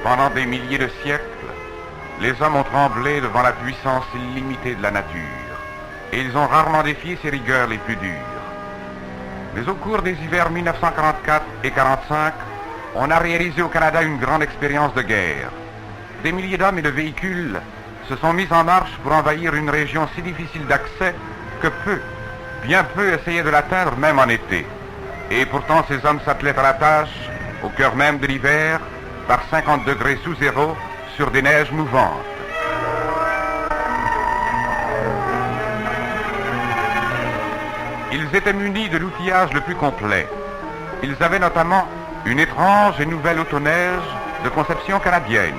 Pendant des milliers de siècles, les hommes ont tremblé devant la puissance illimitée de la nature, et ils ont rarement défié ses rigueurs les plus dures. Mais au cours des hivers 1944 et 1945, on a réalisé au Canada une grande expérience de guerre. Des milliers d'hommes et de véhicules se sont mis en marche pour envahir une région si difficile d'accès que bien peu essayaient de l'atteindre même en été. Et pourtant ces hommes s'attelaient à la tâche, au cœur même de l'hiver, par 50 degrés sous zéro, sur des neiges mouvantes. Ils étaient munis de l'outillage le plus complet. Ils avaient notamment une étrange et nouvelle autoneige de conception canadienne.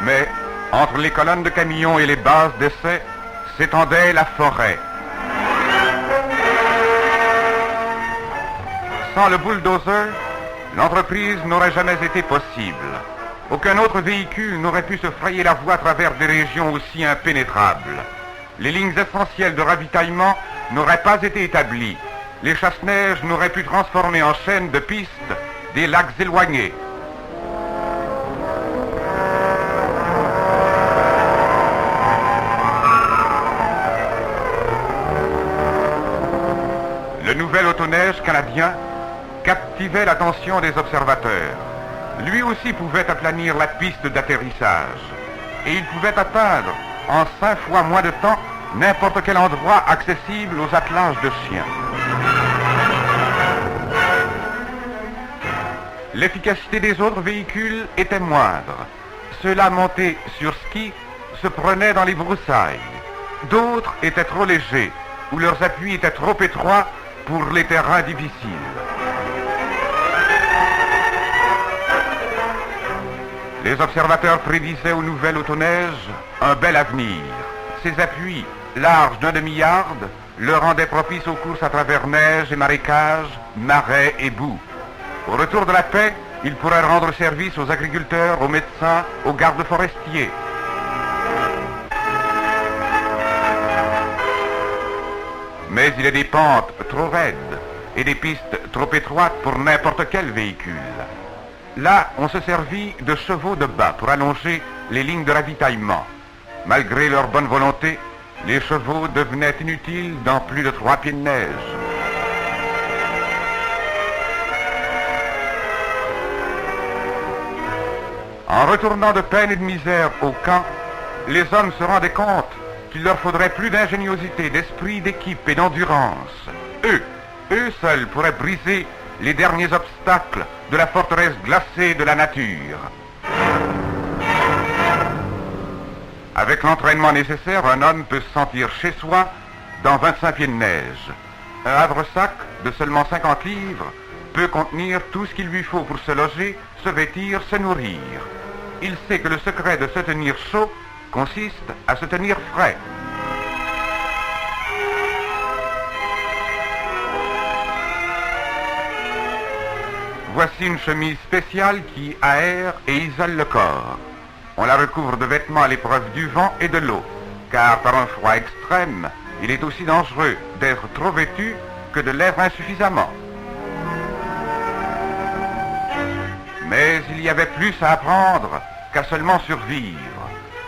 Mais entre les colonnes de camions et les bases d'essai s'étendait la forêt. Sans le bulldozer, l'entreprise n'aurait jamais été possible. Aucun autre véhicule n'aurait pu se frayer la voie à travers des régions aussi impénétrables. Les lignes essentielles de ravitaillement n'auraient pas été établies. Les chasse-neige n'auraient pu transformer en chaînes de pistes des lacs éloignés. Le nouvel autoneige canadien captivait l'attention des observateurs. Lui aussi pouvait aplanir la piste d'atterrissage. Et il pouvait atteindre, en 5 fois moins de temps, n'importe quel endroit accessible aux attelages de chiens. L'efficacité des autres véhicules était moindre. Ceux-là montés sur ski se prenaient dans les broussailles. D'autres étaient trop légers, ou leurs appuis étaient trop étroits pour les terrains difficiles. Les observateurs prédisaient aux nouvelles autoneige un bel avenir. Ces appuis, larges d'1 demi-yard, leur rendaient propice aux courses à travers neige et marécages, marais et boue. Au retour de la paix, ils pourraient rendre service aux agriculteurs, aux médecins, aux gardes forestiers. Mais il y a des pentes trop raides et des pistes trop étroites pour n'importe quel véhicule. Là, on se servit de chevaux de bas pour allonger les lignes de ravitaillement. Malgré leur bonne volonté, les chevaux devenaient inutiles dans plus de 3 pieds de neige. En retournant de peine et de misère au camp, les hommes se rendaient compte qu'il leur faudrait plus d'ingéniosité, d'esprit, d'équipe et d'endurance. Eux seuls pourraient briser les derniers obstacles de la forteresse glacée de la nature. Avec l'entraînement nécessaire, un homme peut se sentir chez soi dans 25 pieds de neige. Un havre-sac de seulement 50 livres peut contenir tout ce qu'il lui faut pour se loger, se vêtir, se nourrir. Il sait que le secret de se tenir chaud consiste à se tenir frais. Voici une chemise spéciale qui aère et isole le corps. On la recouvre de vêtements à l'épreuve du vent et de l'eau, car par un froid extrême, il est aussi dangereux d'être trop vêtu que de l'être insuffisamment. Mais il y avait plus à apprendre qu'à seulement survivre.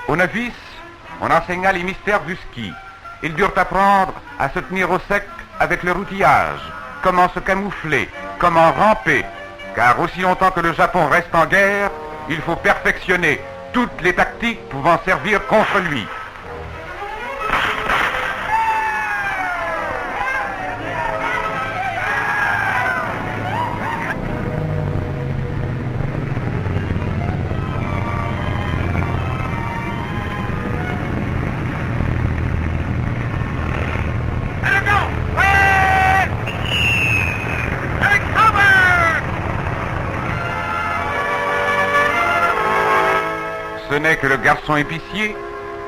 Aux novices, on enseigna les mystères du ski. Ils durent apprendre à se tenir au sec avec leur outillage, comment se camoufler, comment ramper, car aussi longtemps que le Japon reste en guerre, il faut perfectionner toutes les tactiques pouvant servir contre lui. Ce n'est que le garçon épicier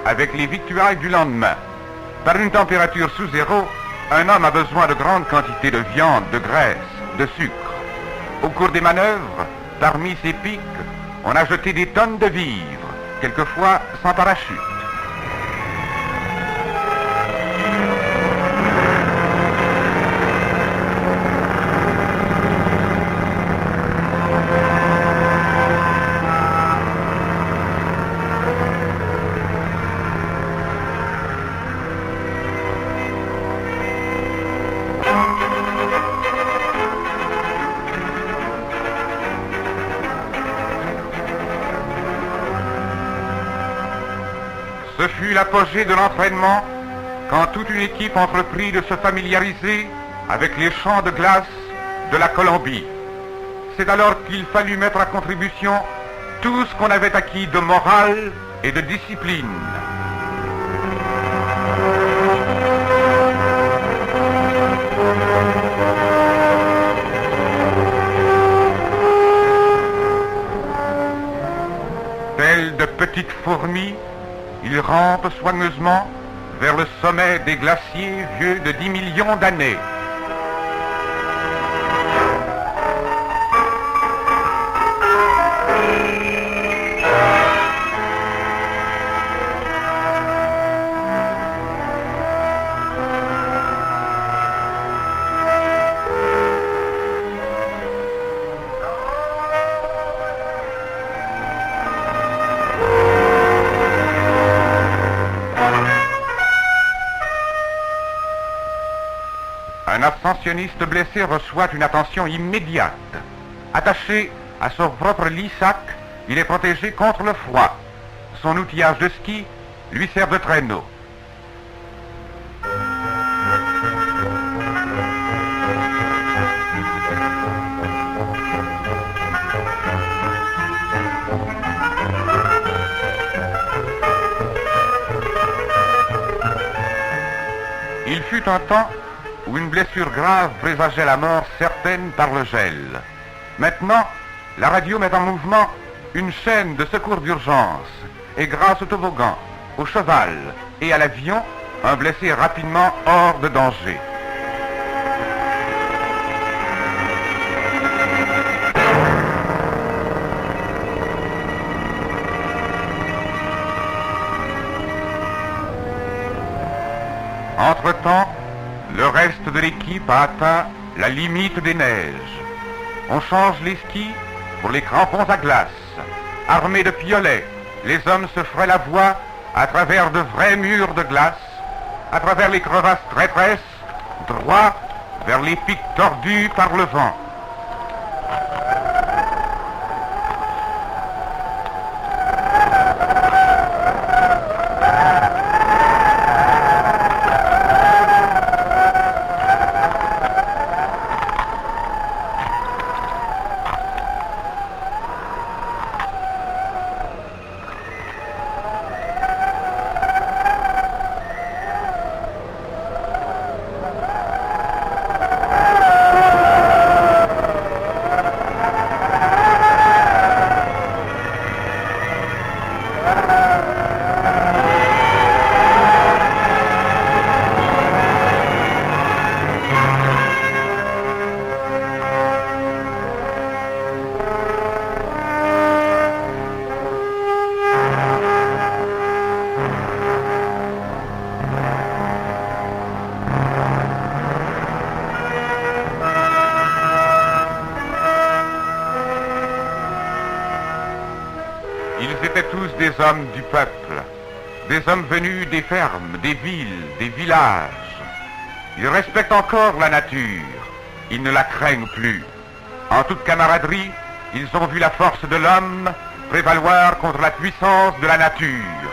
avec les victuailles du lendemain. Par une température sous zéro, un homme a besoin de grandes quantités de viande, de graisse, de sucre. Au cours des manœuvres, parmi ces pics, on a jeté des tonnes de vivres, quelquefois sans parachute. fut l'apogée de l'entraînement quand toute une équipe entreprit de se familiariser avec les champs de glace de la Colombie. C'est alors qu'il fallut mettre à contribution tout ce qu'on avait acquis de morale et de discipline. Tels de petites fourmis, ils rampent soigneusement vers le sommet des glaciers vieux de 10 millions d'années. Un ascensionniste blessé reçoit une attention immédiate. Attaché à son propre lit-sac, il est protégé contre le froid. Son outillage de ski lui sert de traîneau. Il fut un temps où une blessure grave présageait la mort certaine par le gel. Maintenant, la radio met en mouvement une chaîne de secours d'urgence. Et grâce au toboggan, au cheval et à l'avion, un blessé est rapidement hors de danger. Entre-temps, le reste de l'équipe a atteint la limite des neiges. On change les skis pour les crampons à glace. Armés de piolets, les hommes se feraient la voie à travers de vrais murs de glace, à travers les crevasses traîtresses, droit vers les pics tordus par le vent. Ils étaient tous des hommes du peuple, des hommes venus des fermes, des villes, des villages. Ils respectent encore la nature, ils ne la craignent plus. En toute camaraderie, ils ont vu la force de l'homme prévaloir contre la puissance de la nature.